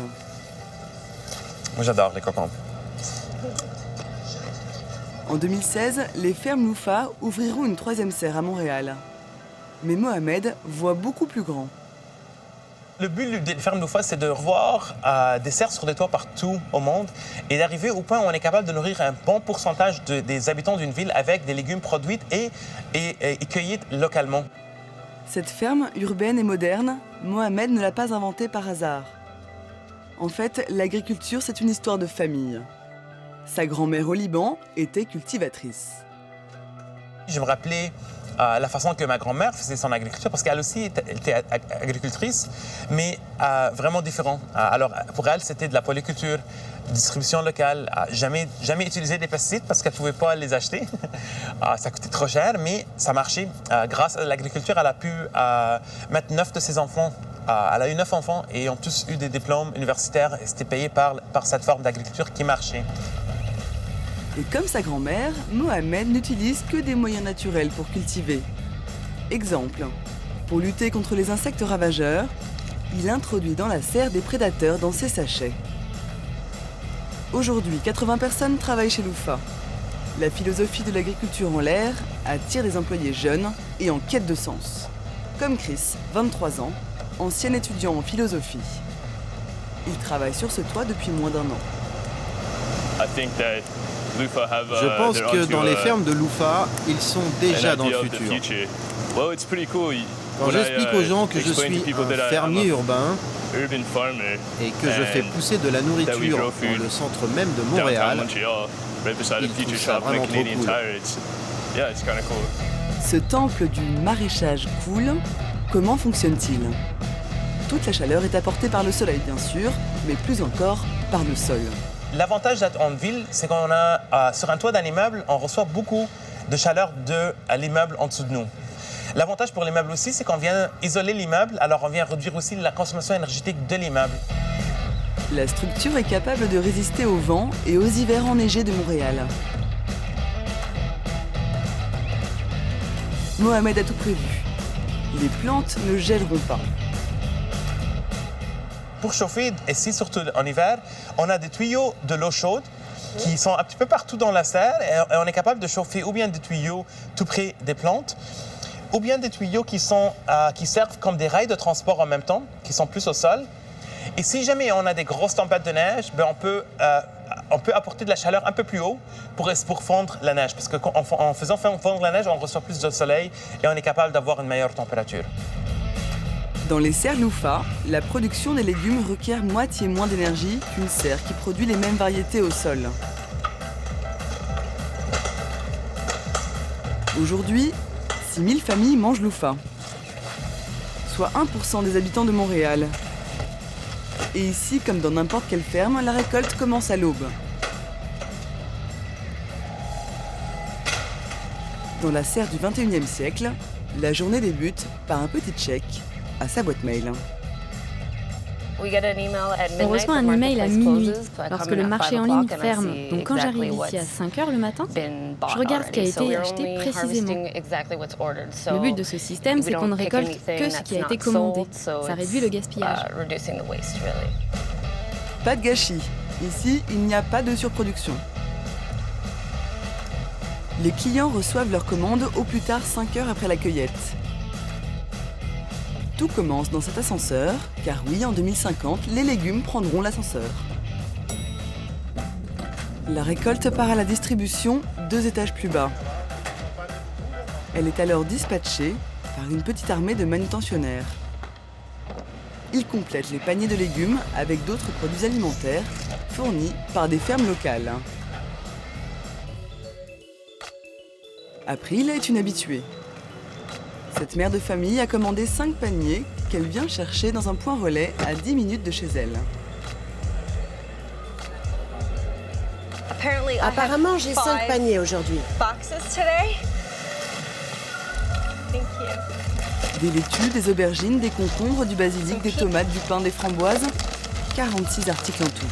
Moi, j'adore les concombres. En 2016, les fermes Loufa ouvriront une 3e serre à Montréal. Mais Mohamed voit beaucoup plus grand. Le but des fermes Loufa, c'est de revoir des serres sur des toits partout au monde et d'arriver au point où on est capable de nourrir un bon pourcentage des habitants d'une ville avec des légumes produits et cueillis localement. Cette ferme urbaine et moderne, Mohamed ne l'a pas inventée par hasard. En fait, l'agriculture, c'est une histoire de famille. Sa grand-mère au Liban était cultivatrice. Je me rappelais la façon que ma grand-mère faisait son agriculture, parce qu'elle aussi était agricultrice, mais vraiment différent. Alors, pour elle, c'était de la polyculture, distribution locale, jamais utiliser des pesticides parce qu'elle ne pouvait pas les acheter. Ça coûtait trop cher, mais ça marchait. Grâce à l'agriculture, elle a pu mettre 9 de ses enfants. Elle a eu 9 enfants et ils ont tous eu des diplômes universitaires et c'était payé par cette forme d'agriculture qui marchait. Et comme sa grand-mère, Mohamed n'utilise que des moyens naturels pour cultiver. Exemple, pour lutter contre les insectes ravageurs, il introduit dans la serre des prédateurs dans ses sachets. Aujourd'hui, 80 personnes travaillent chez Loufa. La philosophie de l'agriculture en l'air attire des employés jeunes et en quête de sens. Comme Chris, 23 ans, ancien étudiant en philosophie. Il travaille sur ce toit depuis moins d'1 an. Je pense que dans les fermes de Loufa, ils sont déjà dans le futur. Quand j'explique aux gens que je suis un fermier urbain et que je fais pousser de la nourriture dans le centre même de Montréal, ils trouvent ça vraiment trop cool. Ce temple du maraîchage cool, comment fonctionne-t-il ? Toute la chaleur est apportée par le soleil, bien sûr, mais plus encore par le sol. L'avantage d'être en ville, c'est qu'on a, sur un toit d'un immeuble, on reçoit beaucoup de chaleur de l'immeuble en dessous de nous. L'avantage pour l'immeuble aussi, c'est qu'on vient isoler l'immeuble, alors on vient réduire aussi la consommation énergétique de l'immeuble. La structure est capable de résister au vent et aux hivers enneigés de Montréal. Mohamed a tout prévu. Les plantes ne gèleront pas. Pour chauffer, ici, surtout en hiver, on a des tuyaux de l'eau chaude qui sont un petit peu partout dans la serre et on est capable de chauffer ou bien des tuyaux tout près des plantes ou bien des tuyaux qui servent comme des rails de transport en même temps, qui sont plus au sol. Et si jamais on a des grosses tempêtes de neige, on peut apporter de la chaleur un peu plus haut pour fondre la neige. Parce qu'en faisant fondre la neige, on reçoit plus de soleil et on est capable d'avoir une meilleure température. Dans les serres Loufa, la production des légumes requiert moitié moins d'énergie qu'une serre qui produit les mêmes variétés au sol. Aujourd'hui, 6000 familles mangent Loufa, soit 1% des habitants de Montréal. Et ici, comme dans n'importe quelle ferme, la récolte commence à l'aube. Dans la serre du 21e siècle, la journée débute par un petit chèque à sa boîte mail. On reçoit un email à minuit, lorsque le marché en ligne ferme. Donc quand j'arrive ici à 5 h le matin, je regarde ce qui a été acheté précisément. Le but de ce système, c'est qu'on ne récolte que ce qui a été commandé. Ça réduit le gaspillage. Pas de gâchis. Ici, il n'y a pas de surproduction. Les clients reçoivent leur commande au plus tard 5 heures après la cueillette. Tout commence dans cet ascenseur, car oui, en 2050, les légumes prendront l'ascenseur. La récolte part à la distribution 2 étages plus bas. Elle est alors dispatchée par une petite armée de manutentionnaires. Ils complètent les paniers de légumes avec d'autres produits alimentaires fournis par des fermes locales. April est une habituée. Cette mère de famille a commandé 5 paniers qu'elle vient chercher dans un point relais à 10 minutes de chez elle. Apparemment, j'ai 5 paniers aujourd'hui. Des laitues, des aubergines, des concombres, du basilic, des tomates, du pain, des framboises. 46 articles en tout.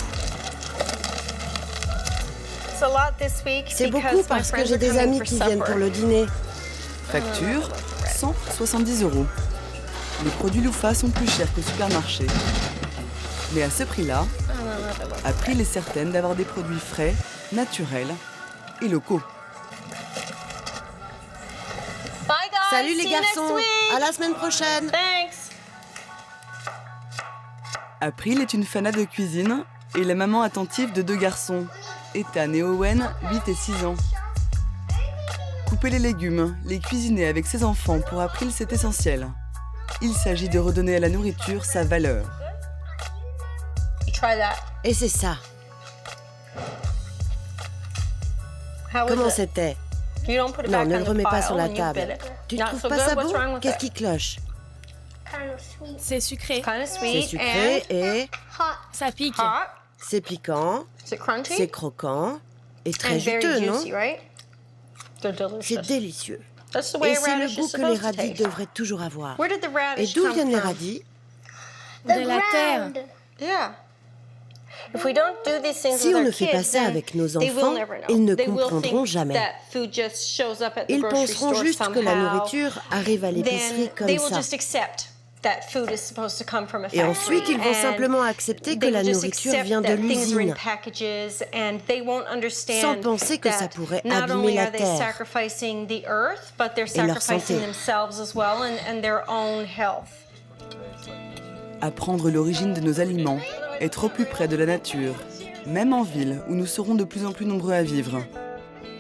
C'est beaucoup parce que j'ai des amis qui viennent pour le dîner. Facture, 170 €. Les produits Louffa sont plus chers qu'au supermarché. Mais à ce prix-là, April est certaine d'avoir des produits frais, naturels et locaux. Salut les garçons, à la semaine prochaine. April est une fanat de cuisine et la maman attentive de 2 garçons, Ethan et Owen, 8 et 6 ans. Couper les légumes, les cuisiner avec ses enfants pour April, c'est essentiel. Il s'agit de redonner à la nourriture sa valeur. Et c'est ça. Comment c'était? Non, ne le remets pas sur la table. Tu ne trouves pas ça bon? Qu'est-ce qui cloche? C'est sucré. C'est sucré et... Ça pique. C'est piquant, c'est croquant et très juteux, non? C'est délicieux. Et c'est le goût que les radis devraient toujours avoir. Et d'où viennent les radis? De la terre. Si on ne fait pas ça avec nos enfants, ils ne comprendront jamais. Ils penseront juste que la nourriture arrive à l'épicerie comme ça. Et ensuite, ils vont simplement accepter que la nourriture vient de l'usine, sans penser que ça pourrait abîmer la terre et leur santé. Apprendre l'origine de nos aliments, être au plus près de la nature, même en ville où nous serons de plus en plus nombreux à vivre.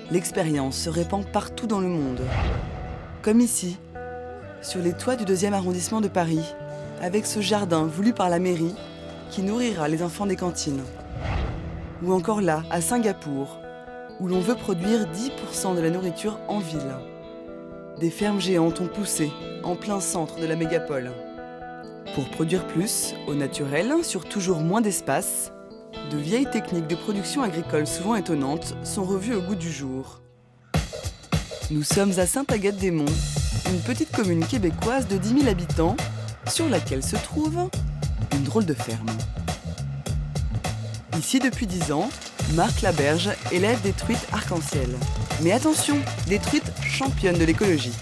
L'expérience se répand partout dans le monde. Comme ici, sur les toits du 2e arrondissement de Paris, avec ce jardin voulu par la mairie qui nourrira les enfants des cantines. Ou encore là, à Singapour, où l'on veut produire 10% de la nourriture en ville. Des fermes géantes ont poussé en plein centre de la mégapole. Pour produire plus, au naturel, sur toujours moins d'espace, de vieilles techniques de production agricole souvent étonnantes sont revues au goût du jour. Nous sommes à Sainte-Agathe-des-Monts, une petite commune québécoise de 10 000 habitants, sur laquelle se trouve une drôle de ferme. Ici, depuis 10 ans, Marc Laberge élève des truites arc-en-ciel. Mais attention, des truites championnes de l'écologie.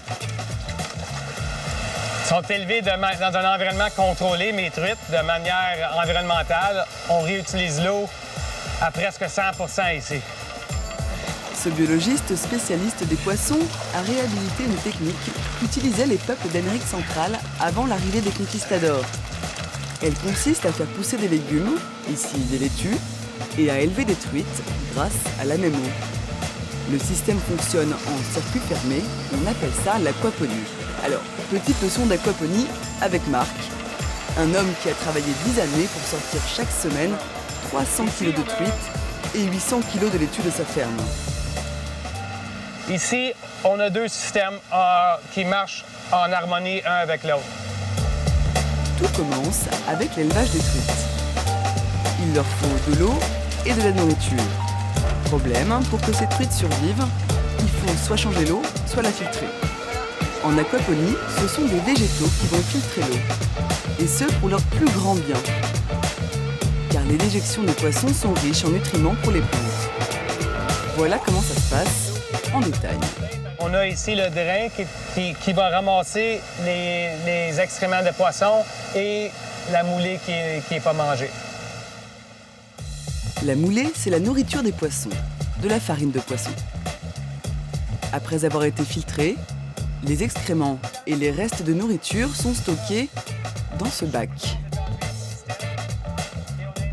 Sont élevées dans un environnement contrôlé, mes truites, de manière environnementale. On réutilise l'eau à presque 100% ici. Ce biologiste spécialiste des poissons a réhabilité une technique qu'utilisaient les peuples d'Amérique centrale avant l'arrivée des conquistadors. Elle consiste à faire pousser des légumes, ici des laitues, et à élever des truites grâce à la même eau. Le système fonctionne en circuit fermé, on appelle ça l'aquaponie. Alors, petite leçon d'aquaponie avec Marc, un homme qui a travaillé 10 années pour sortir chaque semaine 300 kg de truites et 800 kg de laitue de sa ferme. Ici, on a 2 systèmes qui marchent en harmonie un avec l'autre. Tout commence avec l'élevage des truites. Il leur faut de l'eau et de la nourriture. Problème, pour que ces truites survivent, il faut soit changer l'eau, soit la filtrer. En aquaponie, ce sont des végétaux qui vont filtrer l'eau. Et ce, pour leur plus grand bien. Car les déjections des poissons sont riches en nutriments pour les plantes. Voilà comment ça se passe en détail. On a ici le drain qui va ramasser les excréments de poissons et la moulée qui est pas mangée. La moulée, c'est la nourriture des poissons, de la farine de poisson. Après avoir été filtrés, les excréments et les restes de nourriture sont stockés dans ce bac.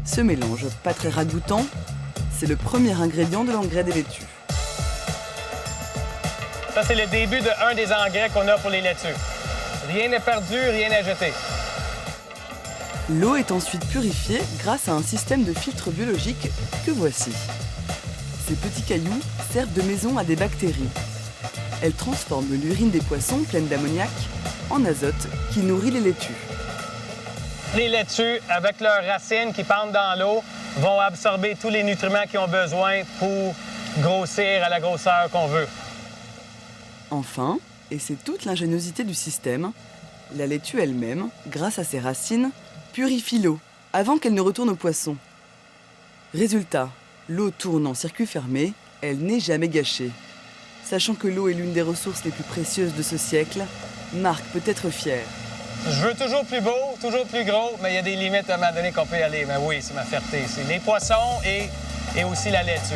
Ce mélange, pas très ragoûtant, c'est le premier ingrédient de l'engrais des laitues. Ça, c'est le début d'un des engrais qu'on a pour les laitues. Rien n'est perdu, rien n'est jeté. L'eau est ensuite purifiée grâce à un système de filtre biologique que voici. Ces petits cailloux servent de maison à des bactéries. Elles transforment l'urine des poissons pleine d'ammoniac en azote qui nourrit les laitues. Les laitues, avec leurs racines qui pendent dans l'eau, vont absorber tous les nutriments qu'ils ont besoin pour grossir à la grosseur qu'on veut. Enfin, et c'est toute l'ingéniosité du système, la laitue elle-même, grâce à ses racines, purifie l'eau avant qu'elle ne retourne aux poissons. Résultat, l'eau tourne en circuit fermé, elle n'est jamais gâchée. Sachant que l'eau est l'une des ressources les plus précieuses de ce siècle, Marc peut être fier. Je veux toujours plus beau, toujours plus gros, mais il y a des limites à un moment donné qu'on peut y aller. Mais oui, c'est ma fierté. C'est les poissons et aussi la laitue.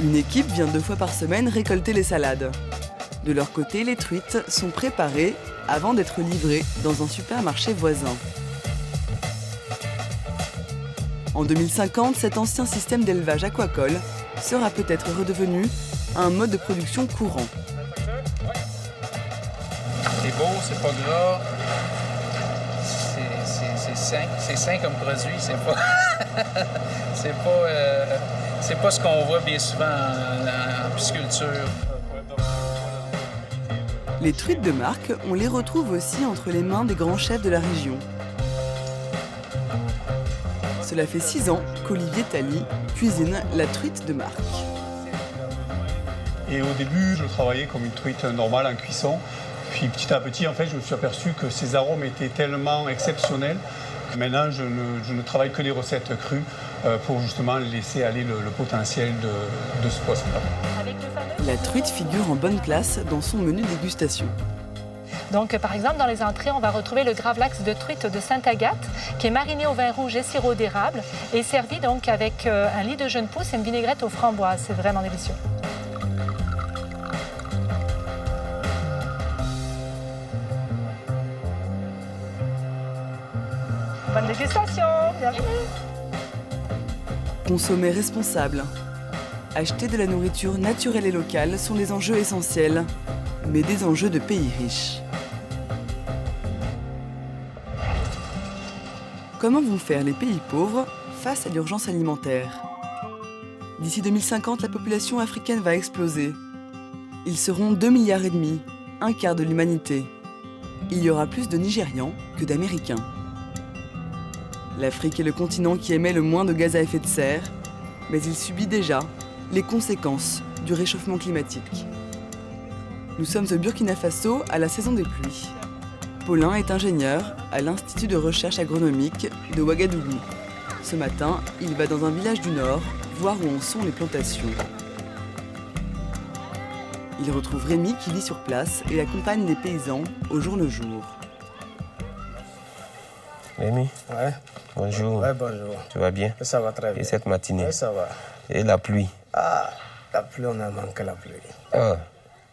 Une équipe vient 2 fois par semaine récolter les salades. De leur côté, les truites sont préparées avant d'être livrées dans un supermarché voisin. En 2050, cet ancien système d'élevage aquacole sera peut-être redevenu un mode de production courant. C'est beau, c'est pas gras, c'est sain comme produit, c'est pas ce qu'on voit bien souvent en pisciculture. Les truites de marque, on les retrouve aussi entre les mains des grands chefs de la région. Cela fait 6 ans qu'Olivier Tally cuisine la truite de marque. Et au début, je travaillais comme une truite normale en cuisson. Puis petit à petit, en fait, je me suis aperçu que ces arômes étaient tellement exceptionnels. Maintenant, je ne travaille que les recettes crues pour justement laisser aller le potentiel de ce poisson-là. La truite figure en bonne place dans son menu dégustation. Donc, par exemple, dans les entrées, on va retrouver le gravlax de truite de Sainte-Agathe, qui est mariné au vin rouge et sirop d'érable, et servi donc avec un lit de jeune pousse et une vinaigrette aux framboises. C'est vraiment délicieux. Bonne dégustation, bienvenue. Consommer responsable. Acheter de la nourriture naturelle et locale sont des enjeux essentiels, mais des enjeux de pays riches. Comment vont faire les pays pauvres face à l'urgence alimentaire? D'ici 2050, la population africaine va exploser. Ils seront 2,5 milliards, un quart de l'humanité. Il y aura plus de Nigérians que d'Américains. L'Afrique est le continent qui émet le moins de gaz à effet de serre, mais il subit déjà les conséquences du réchauffement climatique. Nous sommes au Burkina Faso à la saison des pluies. Paulin est ingénieur à l'Institut de recherche agronomique de Ouagadougou. Ce matin, il va dans un village du Nord voir où en sont les plantations. Il retrouve Rémi qui vit sur place et accompagne les paysans au jour le jour. Rémi? Ouais. Bonjour. Ouais, bonjour. Tu vas bien? Ça va très bien. Et cette matinée? Ouais, ça va. Et la pluie? Ah, la pluie, on a manqué la pluie. Ah,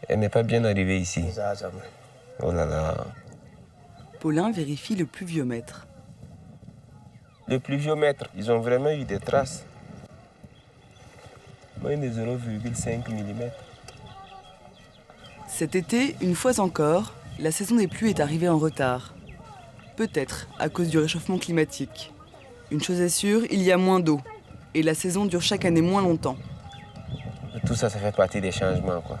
elle n'est pas bien arrivée ici. Ça, jamais. Oh là là. Paulin vérifie le pluviomètre. Le pluviomètre, ils ont vraiment eu des traces. Moins de 0,5 mm. Cet été, une fois encore, la saison des pluies est arrivée en retard. Peut-être à cause du réchauffement climatique. Une chose est sûre, il y a moins d'eau. Et la saison dure chaque année moins longtemps. Tout ça, ça fait partie des changements, quoi.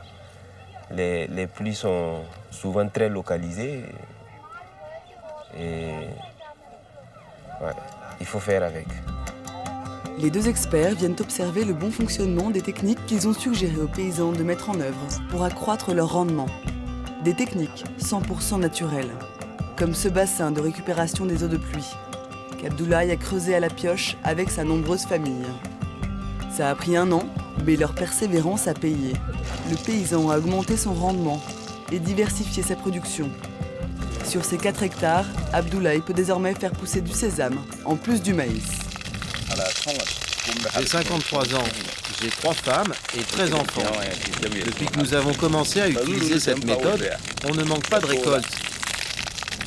Les pluies sont souvent très localisées. Et ouais, il faut faire avec. Les deux experts viennent observer le bon fonctionnement des techniques qu'ils ont suggéré aux paysans de mettre en œuvre pour accroître leur rendement. Des techniques 100% naturelles, comme ce bassin de récupération des eaux de pluie qu'Abdoulaye a creusé à la pioche avec sa nombreuse famille. Ça a pris 1 an, mais leur persévérance a payé. Le paysan a augmenté son rendement et diversifié sa production. Sur ces 4 hectares, Abdoulaye peut désormais faire pousser du sésame, en plus du maïs. J'ai 53 ans, j'ai 3 femmes et 13 enfants. Depuis que nous avons commencé à utiliser cette méthode, on ne manque pas de récolte.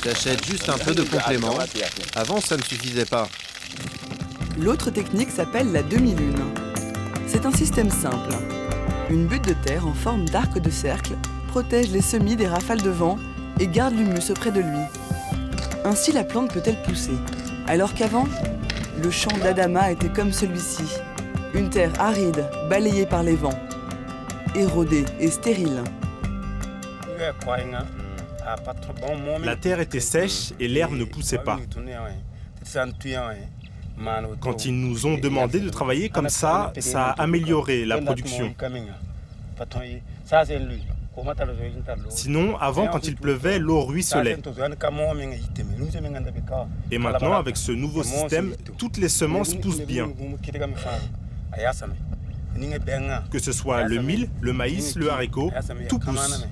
J'achète juste un peu de complément. Avant, ça ne suffisait pas. L'autre technique s'appelle la demi-lune. C'est un système simple. Une butte de terre en forme d'arc de cercle protège les semis des rafales de vent et garde l'humus auprès de lui. Ainsi, la plante peut-elle pousser. Alors qu'avant, le champ d'Adama était comme celui-ci. Une terre aride, balayée par les vents. Érodée et stérile. La terre était sèche et l'herbe ne poussait pas. Quand ils nous ont demandé de travailler comme ça a amélioré la production. Sinon, avant, quand il pleuvait, l'eau ruisselait. Et maintenant, avec ce nouveau système, toutes les semences poussent bien. Que ce soit le mil, le maïs, le haricot, tout pousse.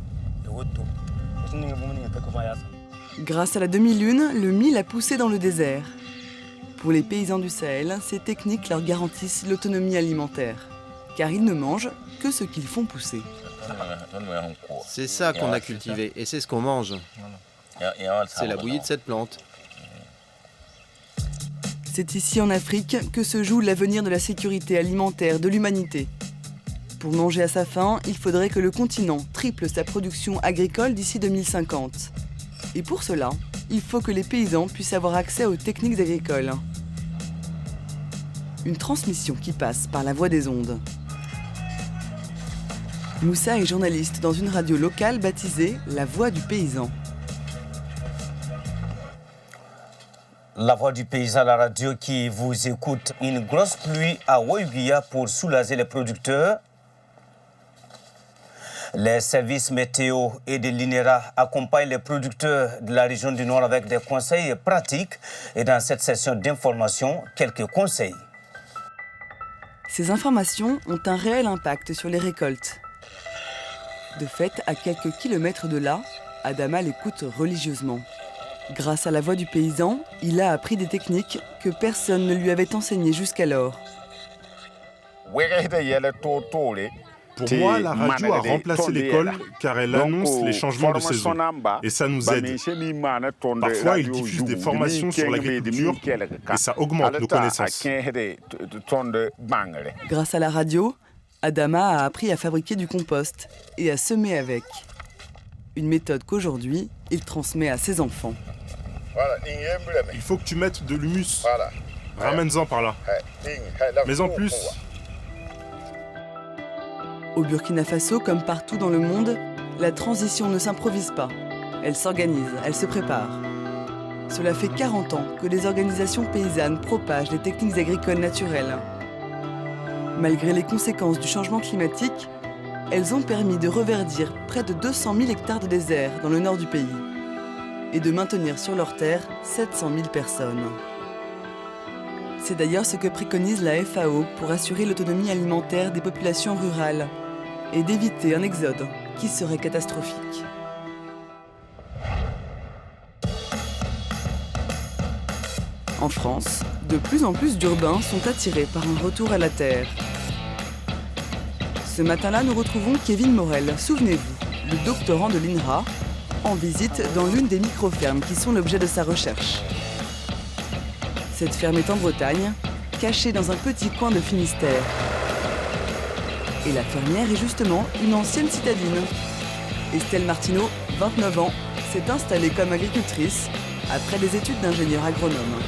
Grâce à la demi-lune, le mil a poussé dans le désert. Pour les paysans du Sahel, ces techniques leur garantissent l'autonomie alimentaire, car ils ne mangent que ce qu'ils font pousser. C'est ça qu'on a cultivé et c'est ce qu'on mange. C'est la bouillie de cette plante. C'est ici en Afrique que se joue l'avenir de la sécurité alimentaire de l'humanité. Pour manger à sa faim, il faudrait que le continent triple sa production agricole d'ici 2050. Et pour cela, il faut que les paysans puissent avoir accès aux techniques agricoles. Une transmission qui passe par la voie des ondes. Moussa est journaliste dans une radio locale baptisée La Voix du Paysan. La Voix du Paysan, la radio qui vous écoute. Une grosse pluie à Ouiguia pour soulager les producteurs. Les services météo et de l'INERA accompagnent les producteurs de la région du Nord avec des conseils pratiques. Et dans cette session d'information, quelques conseils. Ces informations ont un réel impact sur les récoltes. De fait, à quelques kilomètres de là, Adama l'écoute religieusement. Grâce à la voix du paysan, il a appris des techniques que personne ne lui avait enseignées jusqu'alors. Pour moi, la radio a remplacé l'école car elle annonce les changements de saison. Et ça nous aide. Parfois, il diffuse des formations sur l'agriculture et ça augmente nos connaissances. Grâce à la radio, Adama a appris à fabriquer du compost et à semer avec. Une méthode qu'aujourd'hui, il transmet à ses enfants. Il faut que tu mettes de l'humus. Ramène-en par là. Mais en plus... Au Burkina Faso, comme partout dans le monde, la transition ne s'improvise pas. Elle s'organise, elle se prépare. Cela fait 40 ans que les organisations paysannes propagent les techniques agricoles naturelles. Malgré les conséquences du changement climatique, elles ont permis de reverdir près de 200 000 hectares de désert dans le nord du pays et de maintenir sur leurs terres 700 000 personnes. C'est d'ailleurs ce que préconise la FAO pour assurer l'autonomie alimentaire des populations rurales et d'éviter un exode qui serait catastrophique. En France, de plus en plus d'urbains sont attirés par un retour à la terre. Ce matin-là, nous retrouvons Kevin Morel, souvenez-vous, le doctorant de l'INRA, en visite dans l'une des micro-fermes qui sont l'objet de sa recherche. Cette ferme est en Bretagne, cachée dans un petit coin de Finistère. Et la fermière est justement une ancienne citadine. Estelle Martineau, 29 ans, s'est installée comme agricultrice après des études d'ingénieur agronome.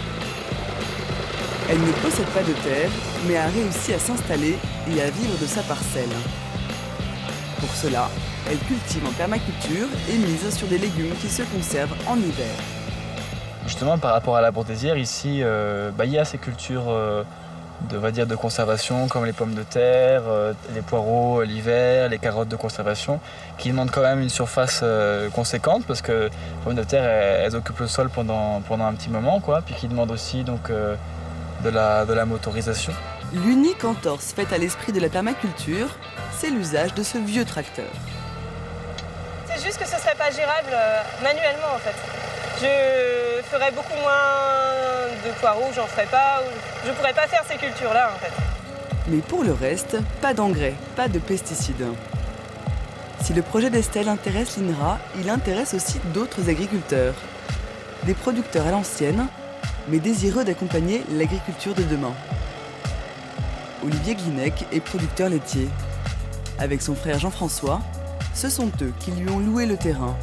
Elle ne possède pas de terre, mais a réussi à s'installer et à vivre de sa parcelle. Pour cela, elle cultive en permaculture et mise sur des légumes qui se conservent en hiver. Justement, par rapport à la Bourdaisière, ici, il y a ces cultures de conservation, comme les pommes de terre, les poireaux l'hiver, les carottes de conservation, qui demandent quand même une surface conséquente, parce que les pommes de terre, elles occupent le sol pendant un petit moment, puis qui demandent aussi donc, de la motorisation. L'unique entorse faite à l'esprit de la permaculture, c'est l'usage de ce vieux tracteur. C'est juste que ce ne serait pas gérable manuellement en fait. Je ferais beaucoup moins de poireaux, j'en ferais pas, je ne pourrais pas faire ces cultures-là en fait. Mais pour le reste, pas d'engrais, pas de pesticides. Si le projet d'Estelle intéresse l'INRA, il intéresse aussi d'autres agriculteurs. Des producteurs à l'ancienne, mais désireux d'accompagner l'agriculture de demain. Olivier Glinec est producteur laitier. Avec son frère Jean-François, ce sont eux qui lui ont loué le terrain.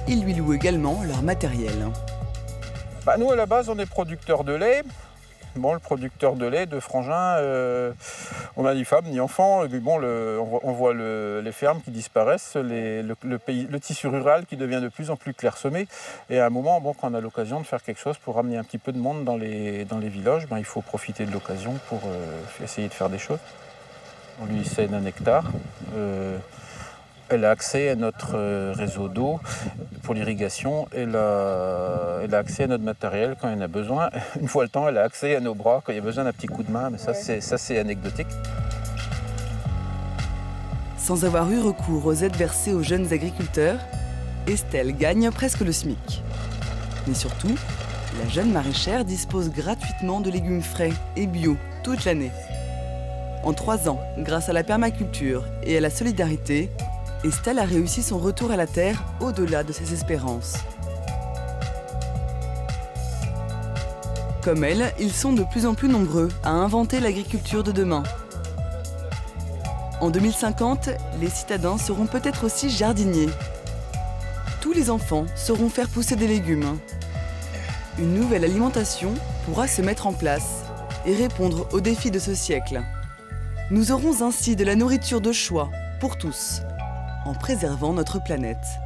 Ils lui louent également leur matériel. Nous, à la base, on est producteurs de lait. Le producteur de lait, de frangin, on n'a ni femme ni enfant. On voit les fermes qui disparaissent, le tissu rural qui devient de plus en plus clairsemé. Et à un moment, quand on a l'occasion de faire quelque chose pour ramener un petit peu de monde dans les villages, il faut profiter de l'occasion pour essayer de faire des choses. On lui cède 1 hectare. Elle a accès à notre réseau d'eau pour l'irrigation. Elle a accès à notre matériel quand il en a besoin. Une fois le temps, elle a accès à nos bras quand il y a besoin d'un petit coup de main. Mais ça, c'est anecdotique. Sans avoir eu recours aux aides versées aux jeunes agriculteurs, Estelle gagne presque le SMIC. Mais surtout, la jeune maraîchère dispose gratuitement de légumes frais et bio toute l'année. En 3 ans, grâce à la permaculture et à la solidarité, Estelle a réussi son retour à la terre au-delà de ses espérances. Comme elle, ils sont de plus en plus nombreux à inventer l'agriculture de demain. En 2050, les citadins seront peut-être aussi jardiniers. Tous les enfants sauront faire pousser des légumes. Une nouvelle alimentation pourra se mettre en place et répondre aux défis de ce siècle. Nous aurons ainsi de la nourriture de choix pour tous, en préservant notre planète.